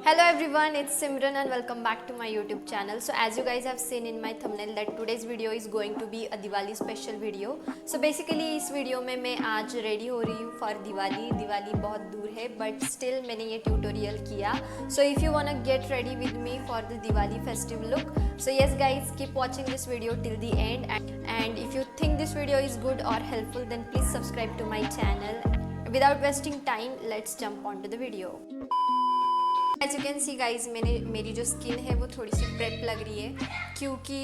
Hello everyone, it's Simran and welcome back to my YouTube channel. So as you guys have seen in my thumbnail that today's video is going to be a Diwali special video. So basically इस video में मैं आज ready हो रही हूँ for Diwali. Diwali बहुत दूर है but still मैंने ये ट्यूटोरियल किया. So if you wanna get ready with me for the Diwali festive look, so yes guys, keep watching this video till the end. And if you think this video is good or helpful, then please subscribe to my channel. Without wasting time, let's jump on to the video. As you can see guys, मेरी जो skin है वो थोड़ी सी prep लग रही है क्योंकि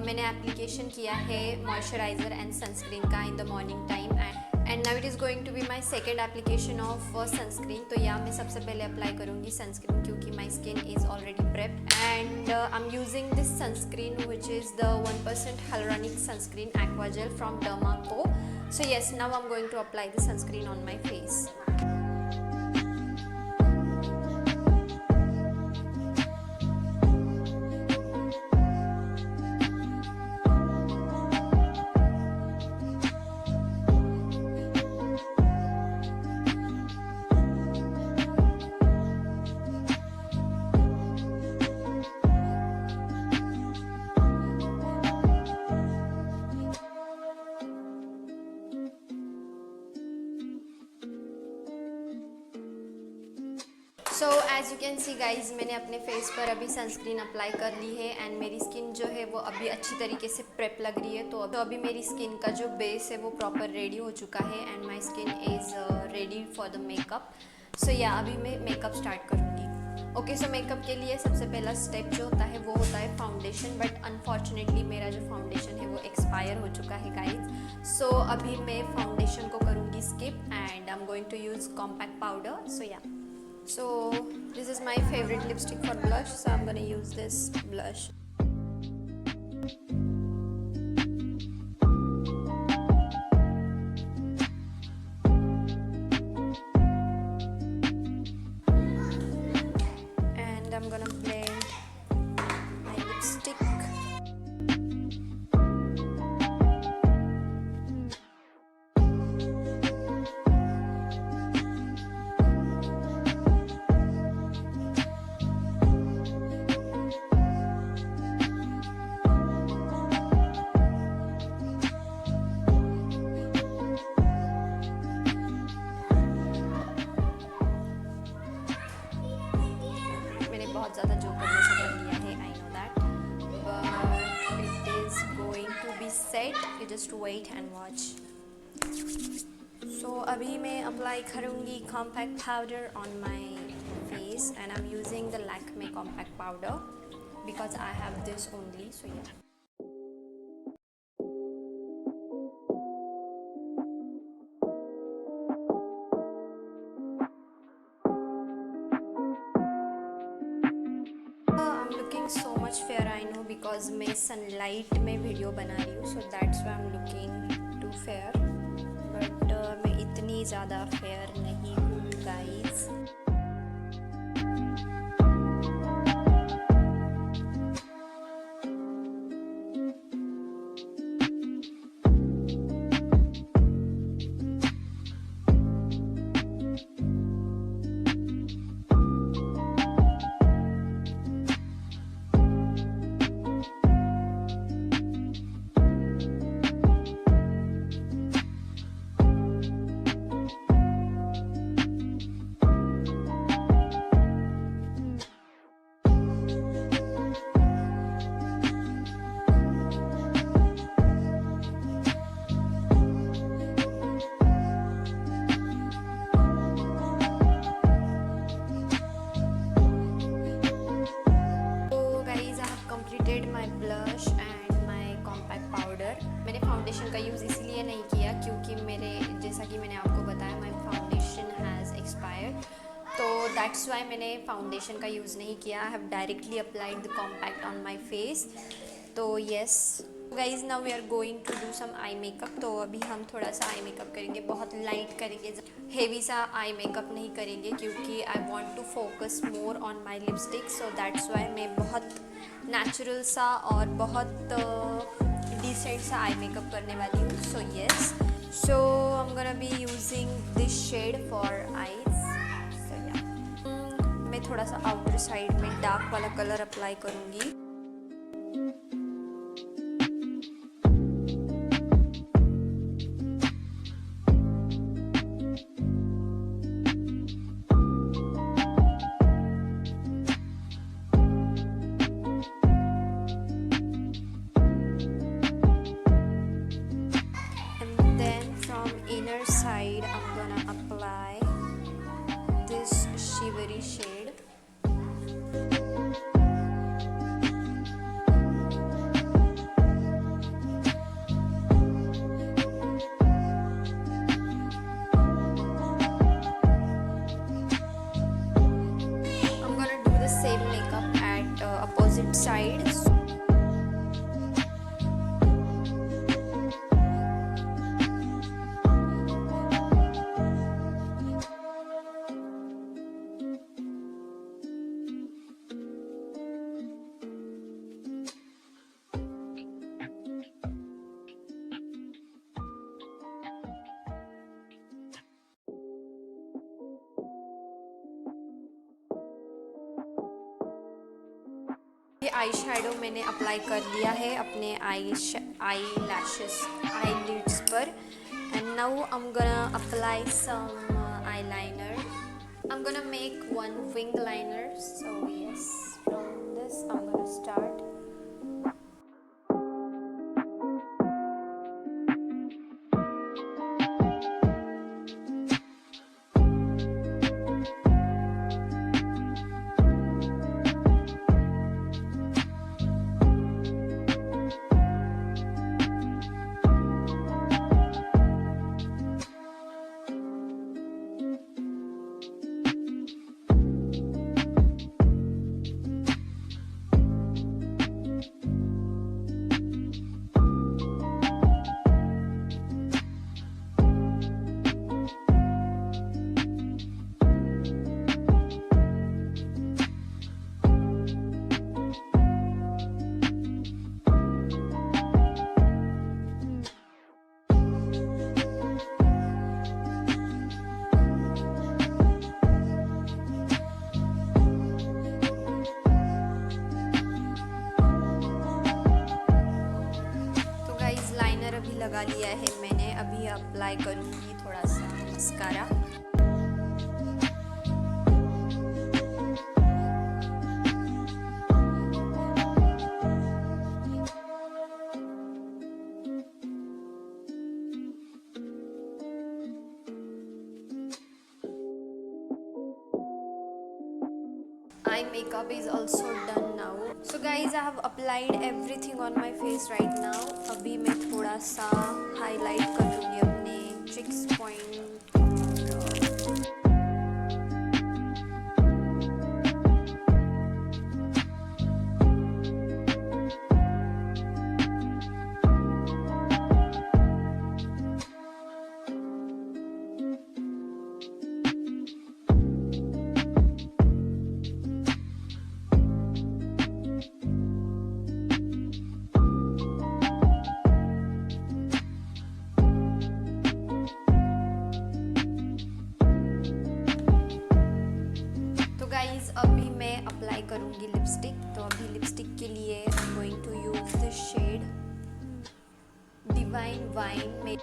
मैंने एप्लीकेशन किया है मॉइस्चराइज़र एंड सनस्क्रीन का in the morning time and now it is going to be my second application of sunscreen. तो या मैं सबसे पहले अप्लाई करूँगी सनस्क्रीन क्योंकि my skin is already prep and I am using this sunscreen which is the 1% hyaluronic sunscreen aqua gel from Dermaco. So yes, now I'm going to apply the sunscreen on my face. So as you can see guys, मैंने अपने face पर अभी sunscreen apply कर ली है and मेरी skin जो है वो अभी अच्छी तरीके से प्रेप लग रही है. तो अभी मेरी स्किन का जो बेस है वो प्रॉपर रेडी हो चुका है and my skin is ready for the makeup. So yeah अभी मैं मेकअप स्टार्ट करूँगी. ओके, सो मेकअप के लिए सबसे पहला स्टेप जो होता है वो होता है फाउंडेशन. बट अनफॉर्चुनेटली मेरा जो फाउंडेशन है वो एक्सपायर हो चुका है गाइज. सो अभी मैं फाउंडेशन को करूँगी skip and I am going to use compact powder. So yeah, so this is my favorite lipstick for blush, so I'm gonna use this blush. And I'm gonna blend my lipstick. बहुत ज़्यादा जो करने से कर लिया है, I know that, but it is going to be set. You just wait and watch. So अभी मैं अप्लाई करूँगी compact powder on my face and I am using the Lakme compact powder because I have this only. So yeah, so much fair I know because मैं sunlight में video बना रही हूँ, so that's why I'm looking too fair, but मैं इतनी ज़्यादा fair नहीं हूँ guys. My blush and my compact powder. मैंने फाउंडेशन का यूज़ इसीलिए नहीं किया क्योंकि मेरे, जैसा कि मैंने आपको बताया, माई फाउंडेशन हैज़ एक्सपायर्ड, तो दैट्स वाई मैंने फाउंडेशन का यूज़ नहीं किया. I have directly applied the compact on my face. तो yes guys, now we are going to do some eye makeup. तो अभी हम थोड़ा सा आई मेकअप करेंगे, बहुत लाइट करेंगे, हेवी सा आई मेकअप नहीं करेंगे क्योंकि I want to focus more on my lipstick. So that's why मैं बहुत नेचुरल सा और बहुत डिसेंट सा आई मेकअप करने वाली हूँ. So yes, so I am gonna be using this shade for eyes. So yeah, मैं थोड़ा सा आउटर साइड में डार्क वाला कलर अप्लाई करूँगी। Inner side I'm gonna apply this shivery shade. I'm gonna do the same makeup at opposite sides. ये eye shadow मैंने apply कर लिया है अपने आई लैशेस आई लिड्स पर and now I am gonna apply some eyeliner. I'm gonna make one wing liner, so yes, from this I'm gonna start. लगा लिया है मैंने, अभी अप्लाई करूँगी थोड़ा सा mascara. Eye makeup is also done now. So guys, I have applied everything on my face right now. अभी मैं थोड़ा सा हाईलाइट कर लूँगी अपने cheeks point। अभी मैं अप्लाई करूँगी लिपस्टिक। तो अभी लिपस्टिक के लिए I am going to use this shade divine wine में।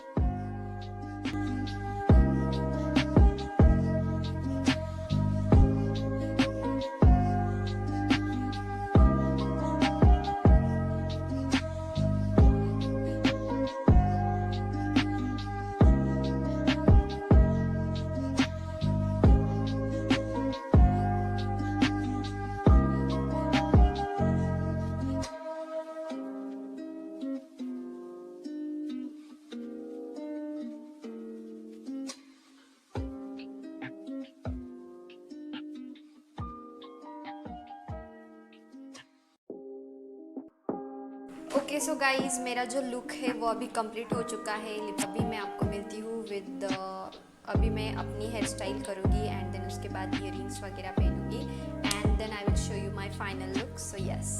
ओके सो गाइज, मेरा जो लुक है वो अभी कंप्लीट हो चुका है। अभी मैं आपको मिलती हूँ विद अभी मैं अपनी हेयर स्टाइल करूँगी एंड देन उसके बाद ईयरिंग्स वगैरह पहनूँगी and then I will show you my final look. So yes.